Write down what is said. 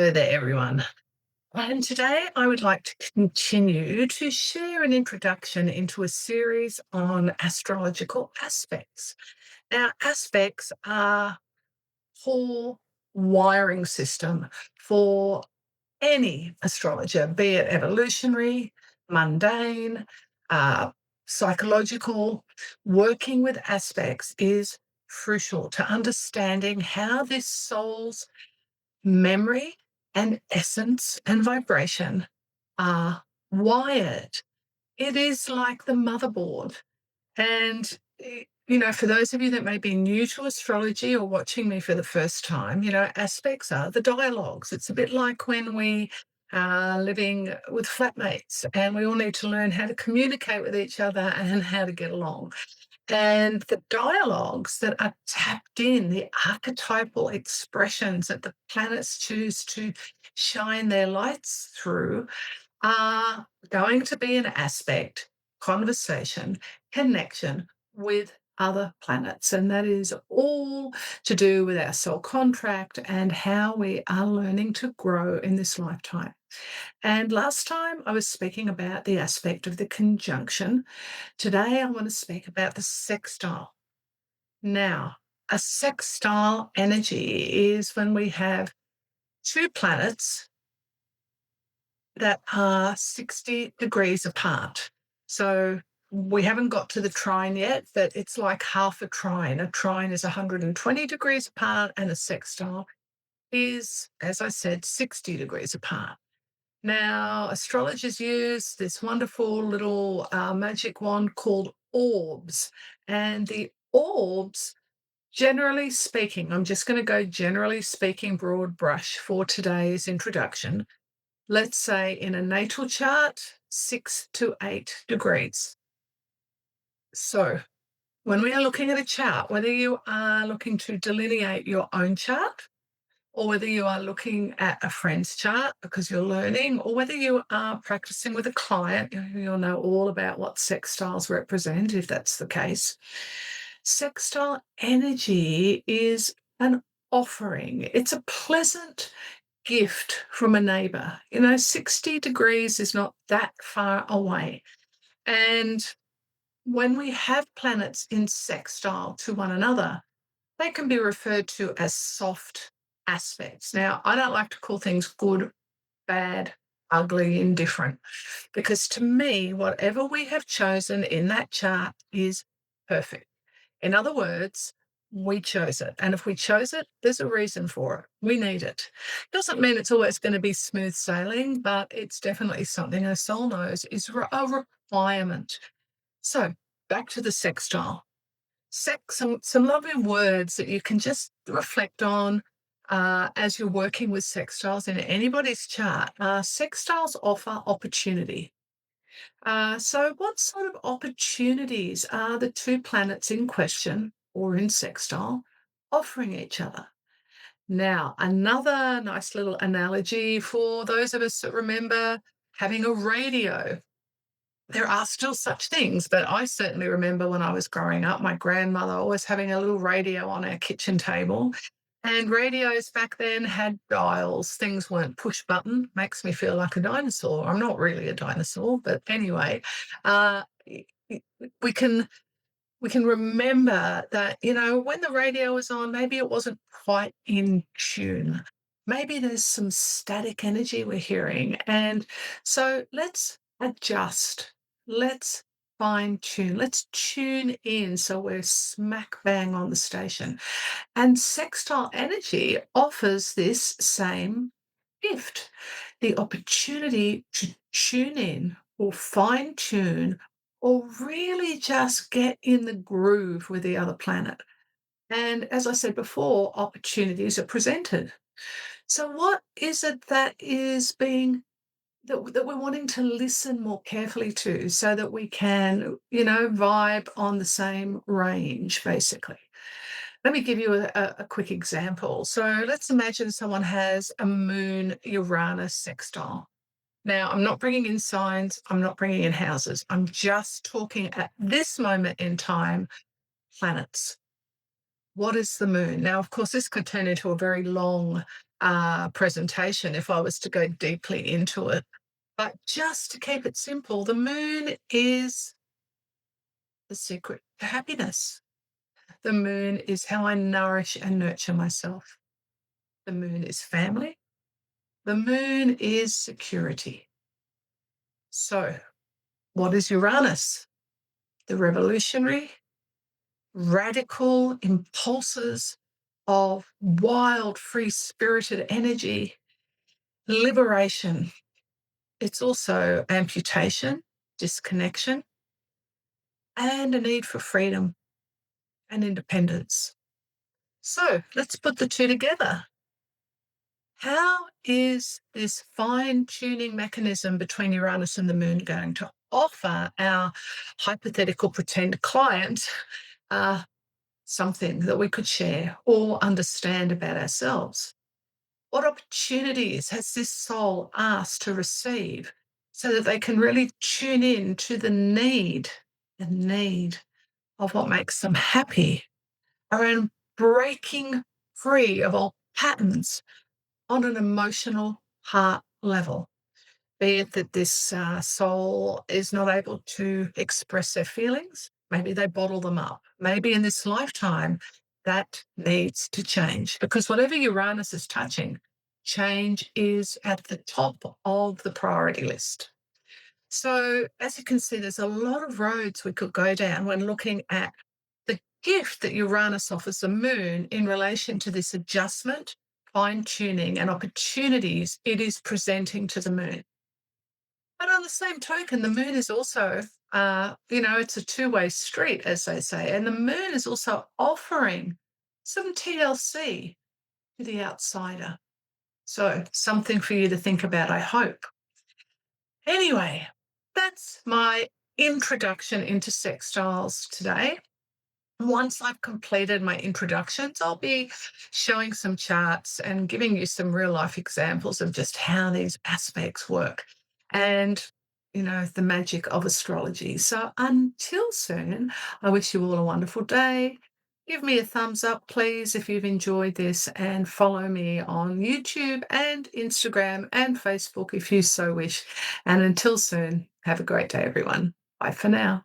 Hello there, everyone. And today I would like to continue to share an introduction into a series on astrological aspects. Now, aspects are whole wiring system for any astrologer, be it evolutionary, mundane, uh, psychological. Working with aspects is crucial to understanding how this soul's memory and essence and vibration are wired. It is like the motherboard. And, for those of you that may be new to astrology or watching me for the first time, aspects are the dialogues. It's a bit like when we are living with flatmates and we all need to learn how to communicate with each other and how to get along. And the dialogues that are tapped in, the archetypal expressions that the planets choose to shine their lights through, are going to be an aspect, conversation, connection with other planets. And that is all to do with our soul contract and how we are learning to grow in this lifetime. And last time I was speaking about the aspect of the conjunction. Today I want to speak about the sextile. Now, a sextile energy is when we have two planets that are 60 degrees apart. So we haven't got to the trine yet, but it's like half a trine. A trine is 120 degrees apart, and a sextile is, as I said, 60 degrees apart. Now, astrologers use this wonderful little magic wand called orbs. And the orbs, generally speaking, I'm just going to go generally speaking broad brush for today's introduction. Let's say in a natal chart, 6 to 8 degrees. So when we are looking at a chart, whether you are looking to delineate your own chart, or whether you are looking at a friend's chart because you're learning, or whether you are practicing with a client, you'll know all about what sextiles represent if that's the case. Sextile energy is an offering. It's a pleasant gift from a neighbor. 60 degrees is not that far away. And when we have planets in sextile to one another, they can be referred to as soft aspects. Now, I don't like to call things good, bad, ugly, indifferent, because to me, whatever we have chosen in that chart is perfect. In other words, we chose it. And if we chose it, there's a reason for it. We need it. Doesn't mean it's always going to be smooth sailing, but it's definitely something our soul knows is a requirement. So back to the sextile. Some lovely words that you can just reflect on as you're working with sextiles in anybody's chart. Sextiles offer opportunity. So what sort of opportunities are the two planets in question or in sextile offering each other? Now, another nice little analogy for those of us that remember having a radio. There are still such things, but I certainly remember when I was growing up, my grandmother always having a little radio on our kitchen table. And radios back then had dials. Things weren't push button. Makes me feel like a dinosaur. I'm not really a dinosaur, but anyway, uh, we can we can remember that, when the radio was on, maybe it wasn't quite in tune. Maybe there's some static energy we're hearing. And so let's adjust. Let's fine tune. Let's tune in so we're smack bang on the station. And sextile energy offers this same gift, the opportunity to tune in or fine tune or really just get in the groove with the other planet. And as I said before, opportunities are presented. So, what is it that is being that we're wanting to listen more carefully to so that we can, vibe on the same range, basically? Let me give you a quick example. So let's imagine someone has a moon Uranus sextile. Now, I'm not bringing in signs, I'm not bringing in houses. I'm just talking at this moment in time, planets. What is the moon? Now, of course, this could turn into a very long presentation if I was to go deeply into it. But just to keep it simple, the moon is the secret to happiness. The moon is how I nourish and nurture myself. The moon is family. The moon is security. So, what is Uranus? The revolutionary, radical impulses of wild, free spirited energy, liberation. It's also amputation, disconnection, and a need for freedom and independence. So let's put the two together. How is this fine tuning mechanism between Uranus and the moon going to offer our hypothetical pretend client uh, something that we could share or understand about ourselves? What opportunities has this soul asked to receive so that they can really tune in to the need of what makes them happy around breaking free of all patterns on an emotional heart level? Be it that this soul is not able to express their feelings, maybe they bottle them up. Maybe in this lifetime, that needs to change because whatever Uranus is touching, change is at the top of the priority list. So, as you can see, there's a lot of roads we could go down when looking at the gift that Uranus offers the moon in relation to this adjustment, fine tuning, and opportunities it is presenting to the moon. But on the same token, the moon is also, it's a two-way street, as they say. And the moon is also offering some TLC to the outsider. So something for you to think about, I hope. Anyway, that's my introduction into sextiles today. Once I've completed my introductions, I'll be showing some charts and giving you some real life examples of just how these aspects work and, the magic of astrology. So until soon, I wish you all a wonderful day. Give me a thumbs up, please, if you've enjoyed this, and follow me on YouTube and Instagram and Facebook if you so wish. And until soon, have a great day, everyone. Bye for now.